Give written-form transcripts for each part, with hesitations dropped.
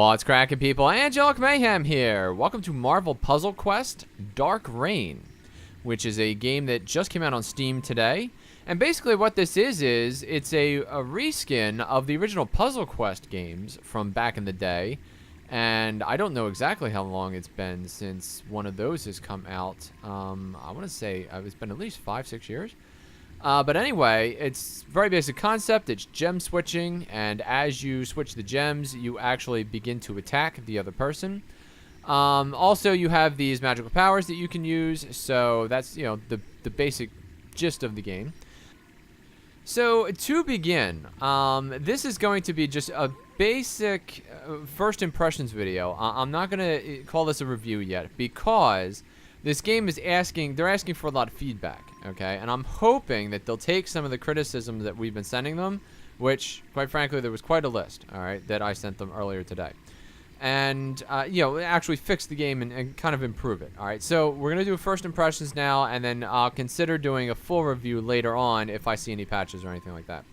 What's cracking, people? Angelic Mayhem here. Welcome to Marvel Puzzle Quest Dark Reign, which is a game that just came out on Steam today. And basically what this is it's a reskin of the original Puzzle Quest games from back in the day. And I don't know exactly how long it's been since one of those has come out. I want to say it's been at least 5-6 years. But anyway, it's very basic concept. It's gem switching, and as you switch the gems, you actually begin to attack the other person. Also, you have these magical powers that you can use, so that's, you know, the basic gist of the game. So, to begin, this is going to be just a basic first impressions video. I'm not going to call this a review yet, because this game is they're asking for a lot of feedback, okay? And I'm hoping that they'll take some of the criticism that we've been sending them, which, quite frankly, there was quite a list, all right, that I sent them earlier today. And, you know, actually fix the game and kind of improve it, all right? So we're going to do first impressions now, and then I'll consider doing a full review later on if I see any patches or anything like that.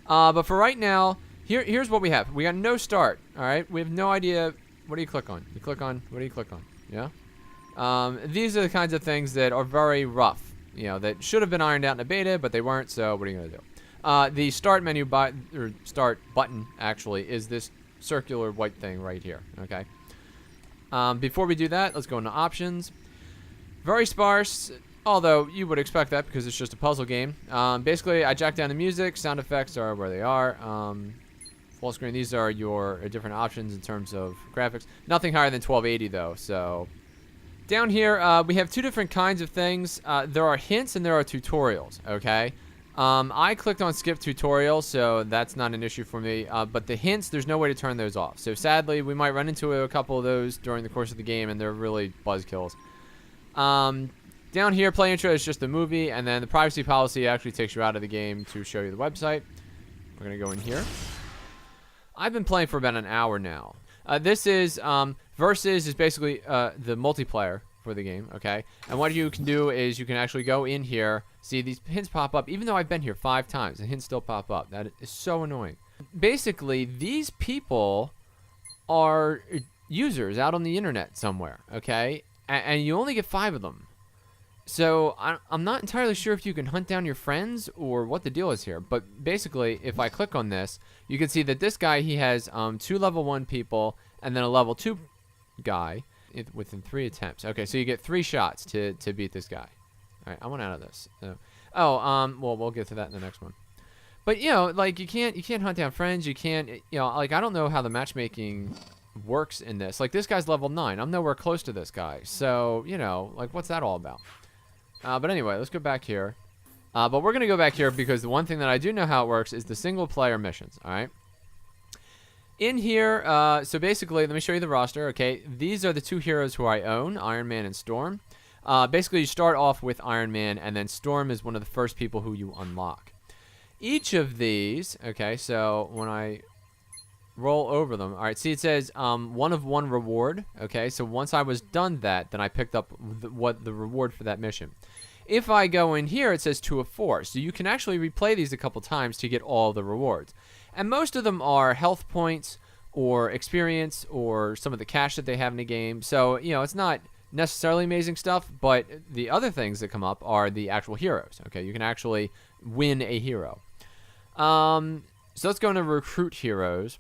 But for right now, here's what we have. We got no start, all right? We have no idea. What do you click on? What do you click on? Yeah? These are the kinds of things that are very rough, you know, that should have been ironed out in a beta, but they weren't, so what are you going to do? The start menu or start button, actually, is this circular white thing right here, okay? Before we do that, let's go into options. Very sparse, although you would expect that because it's just a puzzle game. Basically, I jack down the music, sound effects are where they are. Full screen, these are your different options in terms of graphics. Nothing higher than 1280, though, so down here, we have two different kinds of things. There are hints and there are tutorials, okay? I clicked on skip tutorial, so that's not an issue for me. But the hints, there's no way to turn those off. So sadly, we might run into a couple of those during the course of the game, and they're really buzzkills. Down here, play intro is just the movie, and then the privacy policy actually takes you out of the game to show you the website. We're going to go in here. I've been playing for about an hour now. This is, Versus is basically the multiplayer for the game, okay? And what you can do is you can actually go in here, see these hints pop up. Even though I've been here 5 times, the hints still pop up. That is so annoying. Basically, these people are users out on the internet somewhere, okay? And you only get 5 of them. So I'm not entirely sure if you can hunt down your friends or what the deal is here. But basically, if I click on this, you can see that this guy, he has 2 level 1 people and then a level 2 guy within 3 attempts. Okay, so you get 3 shots to beat this guy. All right, I want out of this. Well, we'll get to that in the next one. But you know, like you can't hunt down friends. You can't, you know, like I don't know how the matchmaking works in this. Like this guy's level 9. I'm nowhere close to this guy. So you know, like what's that all about? But anyway, let's go back here. But we're gonna go back here because the one thing that I do know how it works is the single player missions. All right. In here, so basically, let me show you the roster, okay? These are the 2 heroes who I own, Iron Man and Storm. Basically, you start off with Iron Man, and then Storm is one of the first people who you unlock. Each of these, okay, so when I roll over them, all right, see it says 1 of 1 reward, okay? So once I was done that, then I picked up the reward for that mission. If I go in here, it says 2 of 4, so you can actually replay these a couple times to get all the rewards. And most of them are health points or experience or some of the cash that they have in the game. So, you know, it's not necessarily amazing stuff, but the other things that come up are the actual heroes. Okay, you can actually win a hero. So let's go into recruit heroes.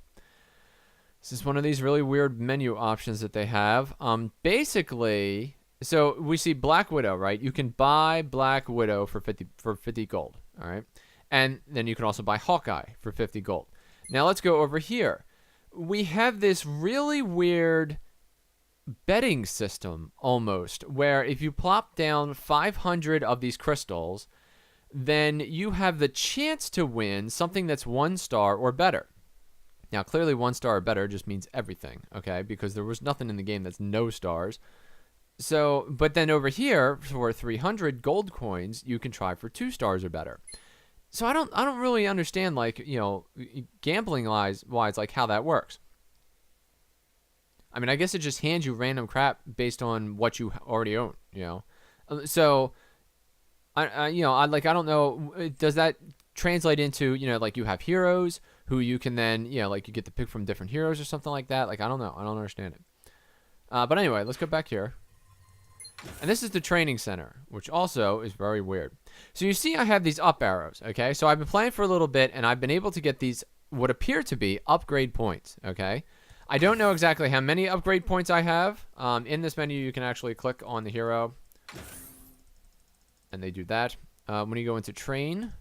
This is one of these really weird menu options that they have. Basically, so we see Black Widow, right? You can buy Black Widow for 50 gold, all right? And then you can also buy Hawkeye for 50 gold. Now let's go over here. We have this really weird betting system almost, where if you plop down 500 of these crystals, then you have the chance to win something that's 1 star or better. Now clearly 1 star or better just means everything, okay? Because there was nothing in the game that's no stars. So, but then over here, for 300 gold coins, you can try for 2 stars or better. So I don't really understand, like, you know, gambling wise, like how that works. I mean, I guess it just hands you random crap based on what you already own, you know. So, I don't know. Does that translate into, you know, like you have heroes who you can then, like you get to pick from different heroes or something like that. Like, I don't know. I don't understand it. But anyway, let's go back here. And this is the training center, which also is very weird. So you see I have these up arrows, okay? So I've been playing for a little bit, and I've been able to get these what appear to be upgrade points, okay? I don't know exactly how many upgrade points I have. In this menu, you can actually click on the hero, and they do that. When you go into train,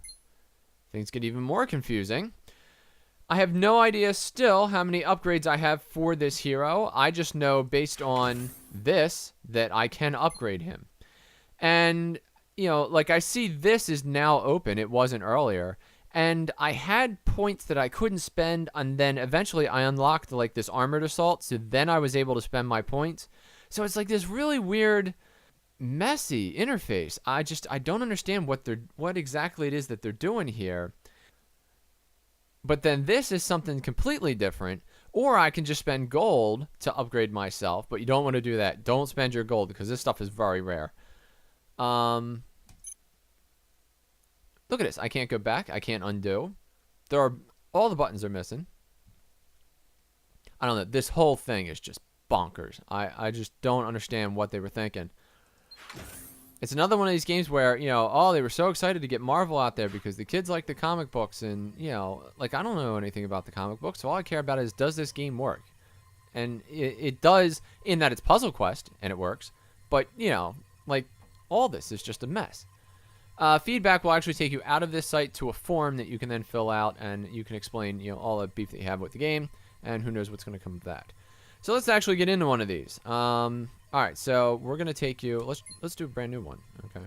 things get even more confusing. I have no idea still how many upgrades I have for this hero. I just know based on this that I can upgrade him. And, like I see this is now open. It wasn't earlier. And I had points that I couldn't spend, and then eventually I unlocked like this armored assault, so then I was able to spend my points. So it's like this really weird, messy interface. I don't understand what exactly it is that they're doing here. But then this is something completely different, or I can just spend gold to upgrade myself, but you don't want to do that. Don't spend your gold because this stuff is very rare. Look at this. I can't go back. I can't undo. All the buttons are missing. I don't know. This whole thing is just bonkers. I just don't understand what they were thinking. It's another one of these games where, they were so excited to get Marvel out there because the kids like the comic books, and, like, I don't know anything about the comic books, so all I care about is, does this game work? And it does, in that it's Puzzle Quest, and it works, but, like, all this is just a mess. Feedback will actually take you out of this site to a form that you can then fill out, and you can explain, all the beef that you have with the game, and who knows what's going to come of that. So let's actually get into one of these. All right, so we're gonna take you. Let's do a brand new one. Okay.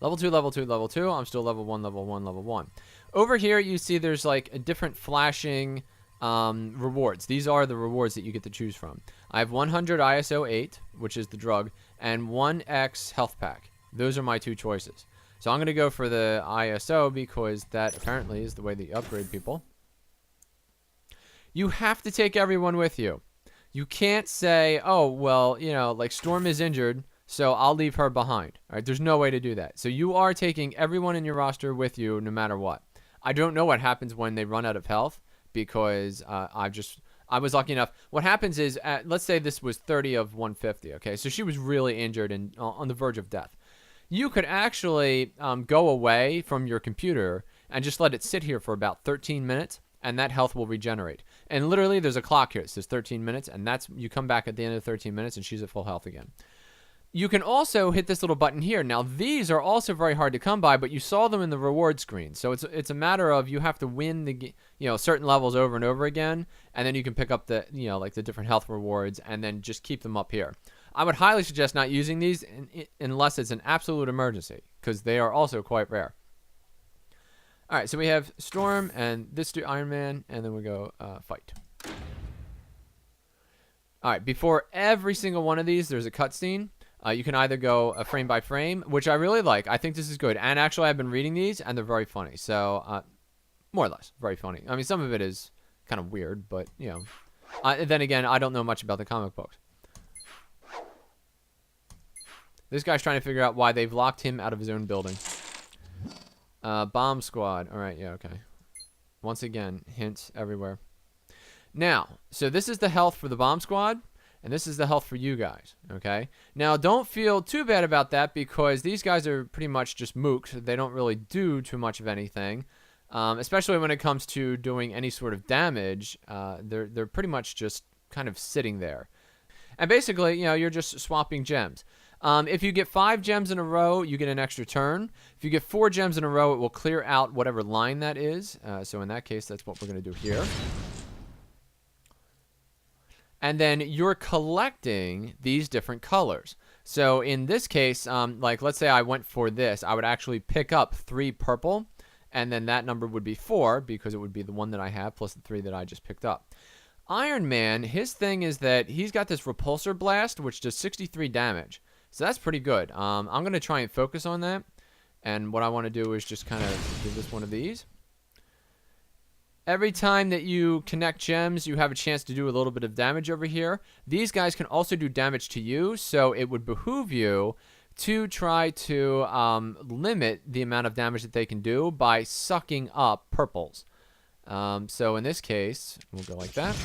Level 2, level 2, level 2. I'm still level 1, level 1, level 1. Over here, you see there's like a different flashing rewards. These are the rewards that you get to choose from. I have 100 ISO 8, which is the drug, and 1X health pack. Those are my two choices. So I'm gonna go for the ISO because that apparently is the way that you upgrade people. You have to take everyone with you. You can't say, oh, well, like Storm is injured, so I'll leave her behind. All right, there's no way to do that. So you are taking everyone in your roster with you no matter what. I don't know what happens when they run out of health because I was lucky enough. What happens is, let's say this was 30 of 150, okay? So she was really injured and on the verge of death. You could actually go away from your computer and just let it sit here for about 13 minutes. And that health will regenerate. And literally, there's a clock here. It says 13 minutes, and you come back at the end of 13 minutes, and she's at full health again. You can also hit this little button here. Now, these are also very hard to come by, but you saw them in the reward screen. So it's a matter of you have to win the certain levels over and over again, and then you can pick up the like the different health rewards, and then just keep them up here. I would highly suggest not using these unless it's an absolute emergency, because they are also quite rare. All right, so we have Storm, and this do Iron Man, and then we go fight. All right, before every single one of these, there's a cutscene. You can either go frame by frame, which I really like. I think this is good. And actually, I've been reading these, and they're very funny. So, more or less, very funny. I mean, some of it is kind of weird, but, then again, I don't know much about the comic books. This guy's trying to figure out why they've locked him out of his own building. Bomb squad. All right, yeah, okay. Once again, hints everywhere. Now, so this is the health for the bomb squad, and this is the health for you guys, okay? Now, don't feel too bad about that because these guys are pretty much just mooks. They don't really do too much of anything, especially when it comes to doing any sort of damage. They're pretty much just kind of sitting there. And basically, you're just swapping gems. If you get 5 gems in a row, you get an extra turn. If you get 4 gems in a row, it will clear out whatever line that is. So in that case, that's what we're going to do here. And then you're collecting these different colors. So in this case, like let's say I went for this, I would actually pick up 3 purple, and then that number would be 4 because it would be the one that I have plus the 3 that I just picked up. Iron Man, his thing is that he's got this repulsor blast, which does 63 damage. So that's pretty good. I'm going to try and focus on that. And what I want to do is just kind of give this one of these. Every time that you connect gems, you have a chance to do a little bit of damage over here. These guys can also do damage to you, so it would behoove you to try to limit the amount of damage that they can do by sucking up purples. So in this case, we'll go like that.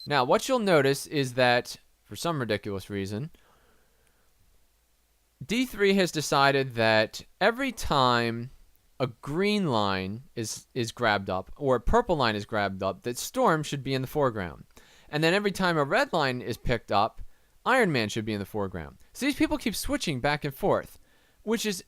Now, what you'll notice is that, for some ridiculous reason, D3 has decided that every time a green line is grabbed up, or a purple line is grabbed up, that Storm should be in the foreground. And then every time a red line is picked up, Iron Man should be in the foreground. So these people keep switching back and forth, which is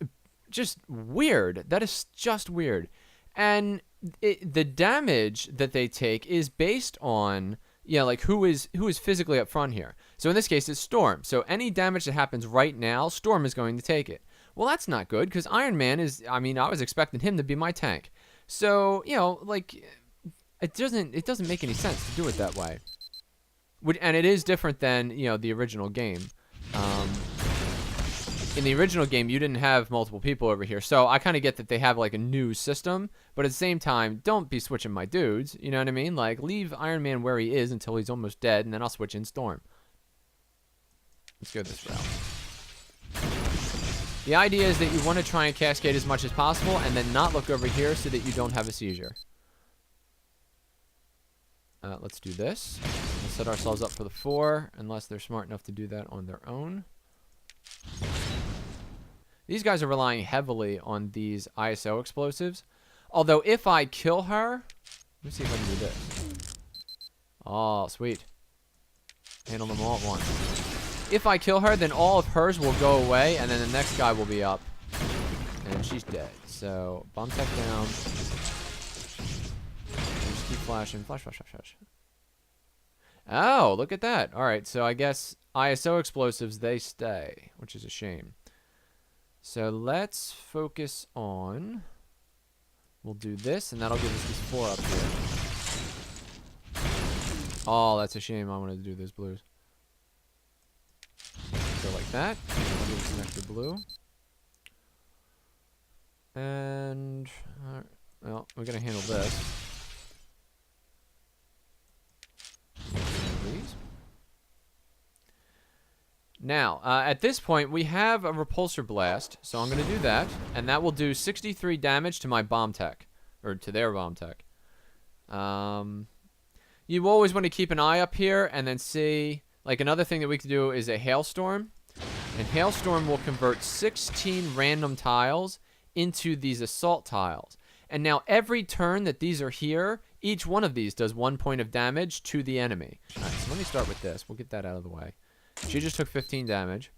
just weird. That is just weird. And the damage that they take is based on, like who is physically up front here. So in this case, it's Storm. So any damage that happens right now, Storm is going to take it. Well, that's not good, because Iron Man is, I was expecting him to be my tank. So, it doesn't make any sense to do it that way. And it is different than, the original game. In the original game, you didn't have multiple people over here. So I kind of get that they have, like, a new system. But at the same time, don't be switching my dudes. You know what I mean? Like, leave Iron Man where he is until he's almost dead, and then I'll switch in Storm. Let's go this route. The idea is that you want to try and cascade as much as possible and then not look over here so that you don't have a seizure. Let's do this. We'll set ourselves up for the 4, unless they're smart enough to do that on their own. These guys are relying heavily on these ISO explosives. Although, if I kill her... Let me see if I can do this. Oh, sweet. Handle them all at once. If I kill her, then all of hers will go away, and then the next guy will be up. And she's dead. So, bomb tech down. Just keep flashing. Flash, flash, flash, flash. Oh, look at that. Alright, so I guess ISO explosives, they stay, which is a shame. So, let's focus on... We'll do this, and that'll give us these 4 up here. Oh, that's a shame. I wanted to do those blues. Go like that. I'll give us some extra blue. And, well, we're going to handle this. Now, at this point, we have a repulsor blast, so I'm going to do that, and that will do 63 damage to my bomb tech, or to their bomb tech. You always want to keep an eye up here, and then see, like another thing that we can do is a hailstorm, and hailstorm will convert 16 random tiles into these assault tiles. And now every turn that these are here, each one of these does 1 point of damage to the enemy. Alright, so let me start with this. We'll get that out of the way. She just took 15 damage.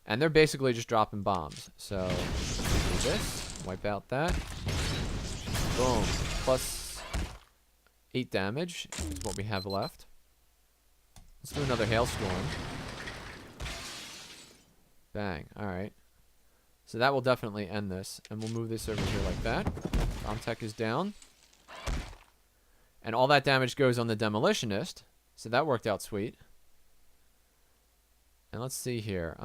And they're basically just dropping bombs. So, do this. Wipe out that. Boom. Plus 8 damage is what we have left. Let's do another hailstorm. Bang. Alright. So that will definitely end this. And we'll move this over here like that. Bomb tech is down. And all that damage goes on the demolitionist. So that worked out sweet. And let's see here.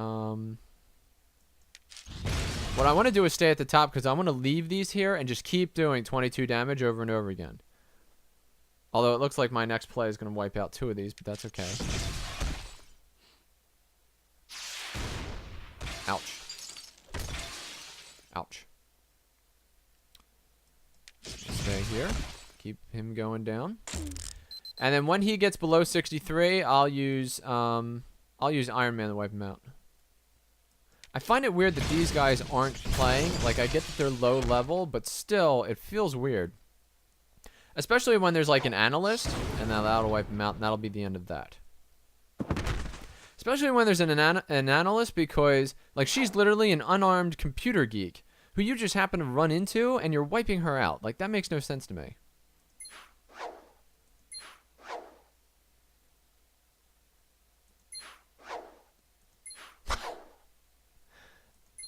What I want to do is stay at the top because I want to leave these here and just keep doing 22 damage over and over again. Although it looks like my next play is going to wipe out 2 of these, but that's okay. Ouch. Ouch. Stay here. Keep him going down. And then when he gets below 63, I'll use Iron Man to wipe him out. I find it weird that these guys aren't playing. Like, I get that they're low level, but still, it feels weird. Especially when there's, like, an analyst, and that'll wipe him out, and that'll be the end of that. Especially when there's an analyst, because, like, she's literally an unarmed computer geek who you just happen to run into, and you're wiping her out. Like, that makes no sense to me.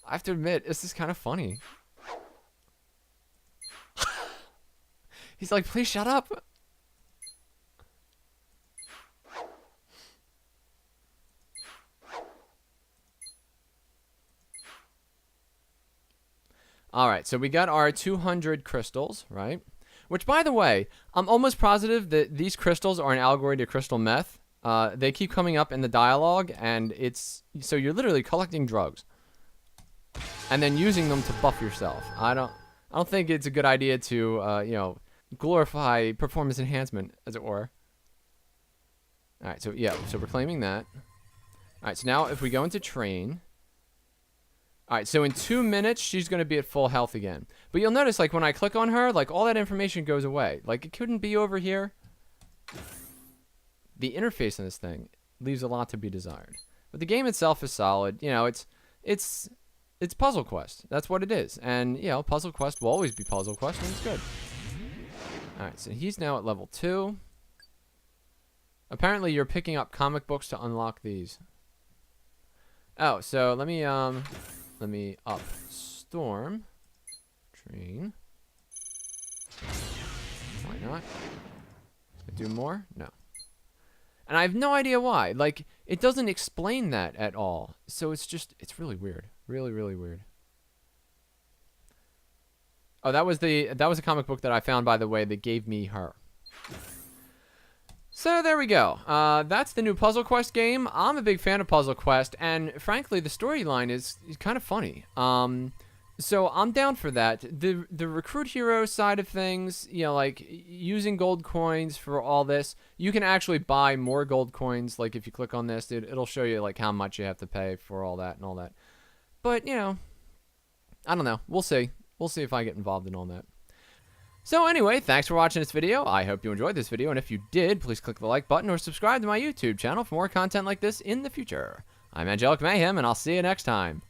I have to admit, this is kind of funny. He's like, please shut up. Alright, so we got our 200 crystals, right? Which, by the way, I'm almost positive that these crystals are an allegory to crystal meth. They keep coming up in the dialogue, and it's... So you're literally collecting drugs. And then using them to buff yourself. I'm don't think it's a good idea to, glorify performance enhancement, as it were. All right, so yeah, so we're claiming that. All right, so now if we go into train. All right, so in 2 minutes, she's going to be at full health again. But you'll notice, like, when I click on her, like, all that information goes away. Like, it couldn't be over here. The interface in this thing leaves a lot to be desired. But the game itself is solid. You know, it's Puzzle Quest. That's what it is. And, you know, Puzzle Quest will always be Puzzle Quest, and it's good. All right, so he's now at level 2. Apparently, you're picking up comic books to unlock these. Oh, so let me up storm train. Why not? Do more? No. And I have no idea why. Like, it doesn't explain that at all. So it's really weird. Really, really weird. Oh, that was a comic book that I found, by the way, that gave me her. So there we go. That's the new Puzzle Quest game. I'm a big fan of Puzzle Quest, and frankly, the storyline is kind of funny. So I'm down for that. The recruit hero side of things, you know, like using gold coins for all this, you can actually buy more gold coins. Like if you click on this, it'll show you like how much you have to pay for all that and all that. But, you know, I don't know. We'll see. We'll see if I get involved in all that. So anyway, thanks for watching this video. I hope you enjoyed this video, and if you did, please click the like button or subscribe to my YouTube channel for more content like this in the future. I'm Angelic Mayhem, and I'll see you next time.